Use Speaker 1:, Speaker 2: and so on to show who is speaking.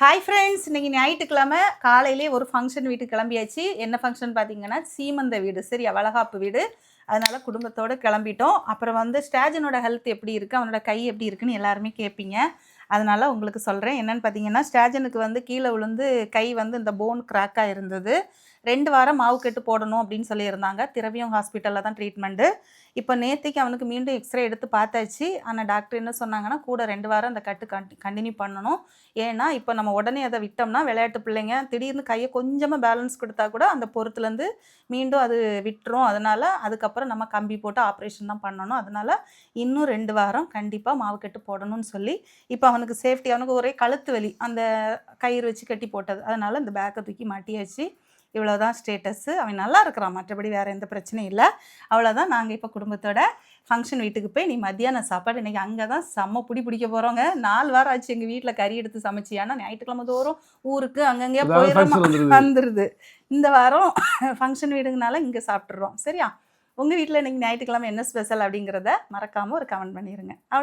Speaker 1: Hi friends, இன்னைக்கு ஞாயிற்றுக்கிழமை காலையிலே ஒரு ஃபங்க்ஷன் வீட்டுக்கு கிளம்பியாச்சு. என்ன ஃபங்க்ஷன் பார்த்தீங்கன்னா, சீமந்த வீடு, சரியா, வளகாப்பு வீடு. அதனால குடும்பத்தோடு கிளம்பிட்டோம். அப்புறம் ஸ்டேஜனோட ஹெல்த் எப்படி இருக்குது, அவனோட கை எப்படி இருக்குன்னு எல்லாருமே கேட்பீங்க. அதனால உங்களுக்கு சொல்கிறேன். என்னென்னு பார்த்தீங்கன்னா, ஸ்டேஜனுக்கு கீழே விழுந்து கை இந்த போன் கிராக்காக இருந்தது. 2 வாரம் மாவு கட்டு போடணும் அப்படின்னு சொல்லியிருந்தாங்க. திரவியம் ஹாஸ்பிட்டலில் தான் ட்ரீட்மெண்ட்டு. இப்போ நேற்றுக்கு அவனுக்கு மீண்டும் எக்ஸ்ரே எடுத்து பார்த்தாச்சு. ஆனால் டாக்டர் என்ன சொன்னாங்கன்னா, கூட 2 வாரம் அந்த கட்டு கண்டினியூ பண்ணணும். ஏன்னா இப்போ நம்ம உடனே அதை விட்டோம்னா, விளையாட்டு பிள்ளைங்க திடீர்னு கையை கொஞ்சமாக பேலன்ஸ் கொடுத்தா கூட அந்த பொறுத்துலேருந்து மீண்டும் அது விட்டுரும். அதனால் அதுக்கப்புறம் நம்ம கம்பி போட்டு ஆப்ரேஷன் தான் பண்ணணும். அதனால் இன்னும் 2 வாரம் கண்டிப்பாக மாவு கட்டு போடணும்னு சொல்லி, இப்போ அவனுக்கு சேஃப்டி, அவனுக்கு ஒரே கழுத்து வலி, அந்த கயிறு வச்சு கட்டி போட்டது. அதனால் இந்த பேக்கை தூக்கி மாட்டியாச்சு. இவ்வளோதான் ஸ்டேட்டஸ்ஸு. அவன் நல்லா இருக்கிறான், மற்றபடி வேறு எந்த பிரச்சனையும் இல்லை. அவ்வளோதான். நாங்கள் இப்போ குடும்பத்தோட ஃபங்க்ஷன் வீட்டுக்கு போய் நீ மத்தியான சாப்பாடு இன்றைக்கி அங்கே தான் செம்ம பிடிக்க போகிறோங்க. 4 வாரம் ஆச்சு எங்கள் வீட்டில் கறி எடுத்து சமைச்சி. ஆனால் ஞாயிற்றுக்கிழமை தோறும் ஊருக்கு அங்கங்கேயே போயிடும் வந்துடுது. இந்த வாரம் ஃபங்க்ஷன் வீடுங்கனால இங்கே சாப்பிட்றோம். சரியா? உங்கள் வீட்டில் இன்றைக்கி ஞாயிற்றுக்கிழமை என்ன ஸ்பெஷல் அப்படிங்கிறத மறக்காமல் ஒரு கமெண்ட் பண்ணிடுங்க. அவ்வளோ.